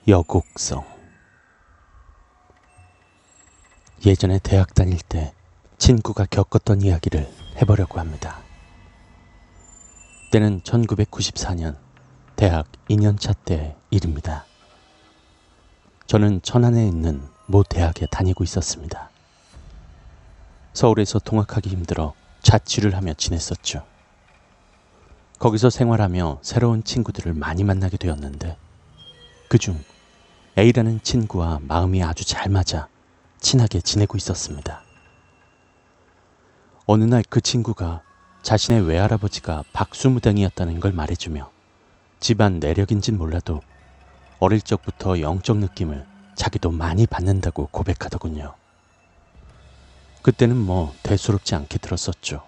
여곡성. 예전에 대학 다닐 때 친구가 겪었던 이야기를 해보려고 합니다. 때는 1994년 대학 2년차 때 일입니다. 저는 천안에 있는 모 대학에 다니고 있었습니다. 서울에서 통학하기 힘들어 자취를 하며 지냈었죠. 거기서 생활하며 새로운 친구들을 많이 만나게 되었는데 그중 A라는 친구와 마음이 아주 잘 맞아 친하게 지내고 있었습니다. 어느 날 그 친구가 자신의 외할아버지가 박수무당이었다는 걸 말해주며 집안 내력인진 몰라도 어릴 적부터 영적 느낌을 자기도 많이 받는다고 고백하더군요. 그때는 뭐 대수롭지 않게 들었었죠.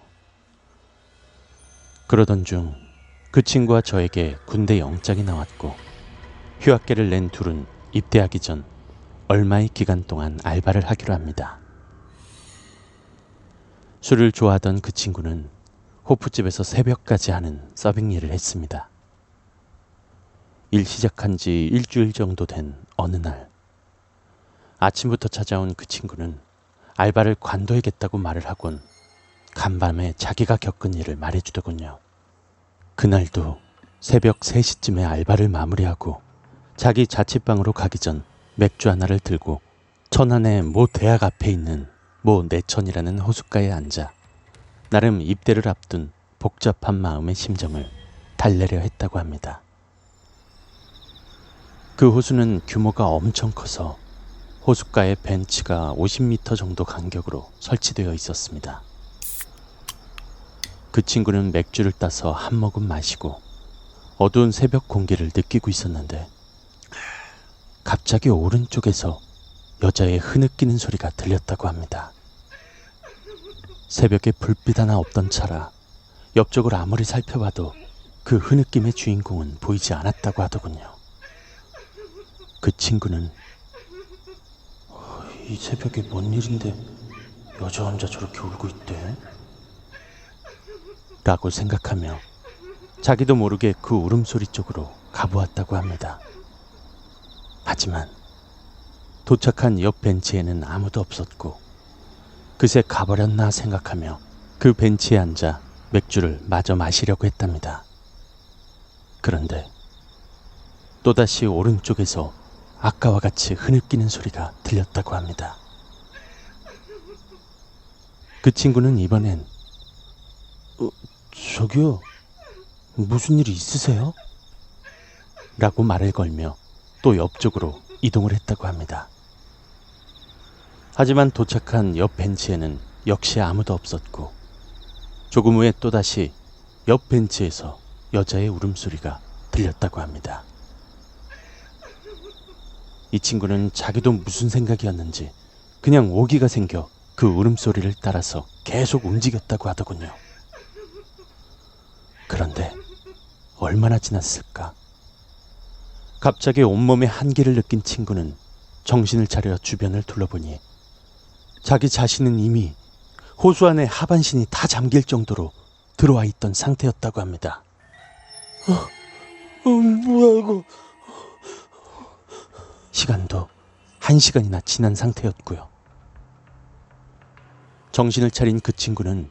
그러던 중 그 친구와 저에게 군대 영장이 나왔고 휴학계를 낸 둘은 입대하기 전 얼마의 기간 동안 알바를 하기로 합니다. 술을 좋아하던 그 친구는 호프집에서 새벽까지 하는 서빙 일을 했습니다. 일 시작한 지 일주일 정도 된 어느 날 아침부터 찾아온 그 친구는 알바를 관둬야겠다고 말을 하곤 간밤에 자기가 겪은 일을 말해주더군요. 그날도 새벽 3시쯤에 알바를 마무리하고 자기 자취방으로 가기 전 맥주 하나를 들고 천안의 모 대학 앞에 있는 모 내천이라는 호숫가에 앉아 나름 입대를 앞둔 복잡한 마음의 심정을 달래려 했다고 합니다. 그 호수는 규모가 엄청 커서 호숫가에 벤치가 50m 정도 간격으로 설치되어 있었습니다. 그 친구는 맥주를 따서 한 모금 마시고 어두운 새벽 공기를 느끼고 있었는데 갑자기 오른쪽에서 여자의 흐느끼는 소리가 들렸다고 합니다. 새벽에 불빛 하나 없던 차라 옆쪽을 아무리 살펴봐도 그 흐느낌의 주인공은 보이지 않았다고 하더군요. 그 친구는 이 새벽에 뭔 일인데 여자 혼자 저렇게 울고 있대? 라고 생각하며 자기도 모르게 그 울음소리 쪽으로 가보았다고 합니다. 하지만 도착한 옆 벤치에는 아무도 없었고 그새 가버렸나 생각하며 그 벤치에 앉아 맥주를 마저 마시려고 했답니다. 그런데 또다시 오른쪽에서 아까와 같이 흐느끼는 소리가 들렸다고 합니다. 그 친구는 이번엔 저기요, 무슨 일이 있으세요? 라고 말을 걸며 또 옆쪽으로 이동을 했다고 합니다. 하지만 도착한 옆 벤치에는 역시 아무도 없었고 조금 후에 또다시 옆 벤치에서 여자의 울음소리가 들렸다고 합니다. 이 친구는 자기도 무슨 생각이었는지 그냥 오기가 생겨 그 울음소리를 따라서 계속 움직였다고 하더군요. 그런데 얼마나 지났을까? 갑자기 온몸에 한기를 느낀 친구는 정신을 차려 주변을 둘러보니 자기 자신은 이미 호수 안에 하반신이 다 잠길 정도로 들어와 있던 상태였다고 합니다. 뭐야 이거? 시간도 1시간이나 지난 상태였고요. 정신을 차린 그 친구는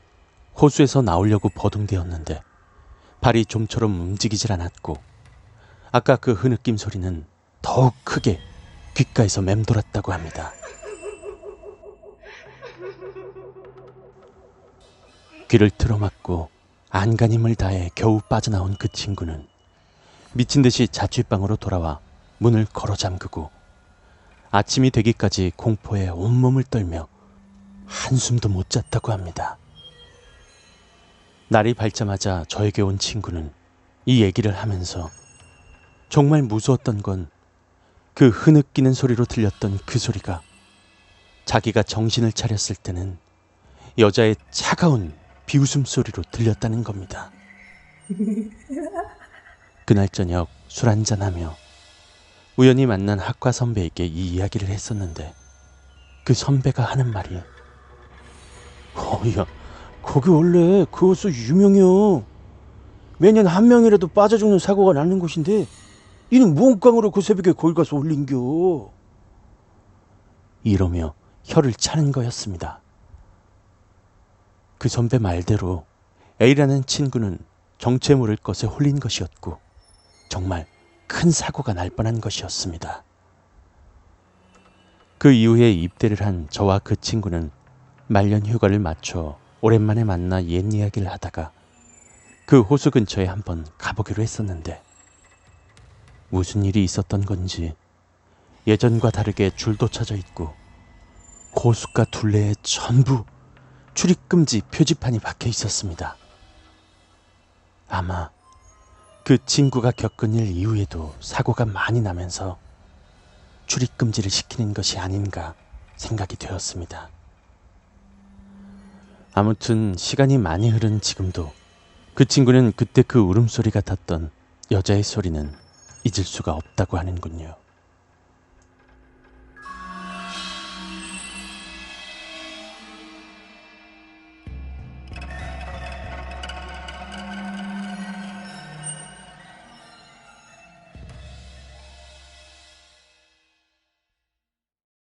호수에서 나오려고 버둥대었는데 발이 좀처럼 움직이질 않았고 아까 그 흐느낌 소리는 더욱 크게 귓가에서 맴돌았다고 합니다. 귀를 틀어막고 안간힘을 다해 겨우 빠져나온 그 친구는 미친 듯이 자취방으로 돌아와 문을 걸어 잠그고 아침이 되기까지 공포에 온몸을 떨며 한숨도 못 잤다고 합니다. 날이 밝자마자 저에게 온 친구는 이 얘기를 하면서 정말 무서웠던 건 그 흐느끼는 소리로 들렸던 그 소리가 자기가 정신을 차렸을 때는 여자의 차가운 비웃음 소리로 들렸다는 겁니다. 그날 저녁 술 한잔하며 우연히 만난 학과 선배에게 이 이야기를 했었는데 그 선배가 하는 말이 야, 거기 원래 그 호수 유명해요. 매년 한 명이라도 빠져 죽는 사고가 나는 곳인데 이는 무언 깡으로 그 새벽에 거기 가서 올린겨? 이러며 혀를 차는 거였습니다. 그 선배 말대로 A라는 친구는 정체 모를 것에 홀린 것이었고 정말 큰 사고가 날 뻔한 것이었습니다. 그 이후에 입대를 한 저와 그 친구는 말년 휴가를 맞춰 오랜만에 만나 옛 이야기를 하다가 그 호수 근처에 한번 가보기로 했었는데 무슨 일이 있었던 건지 예전과 다르게 줄도 쳐져 있고 호숫가 둘레에 전부 출입금지 표지판이 박혀 있었습니다. 아마 그 친구가 겪은 일 이후에도 사고가 많이 나면서 출입금지를 시키는 것이 아닌가 생각이 되었습니다. 아무튼 시간이 많이 흐른 지금도 그 친구는 그때 그 울음소리 같았던 여자의 소리는 잊을 수가 없다고 하는군요.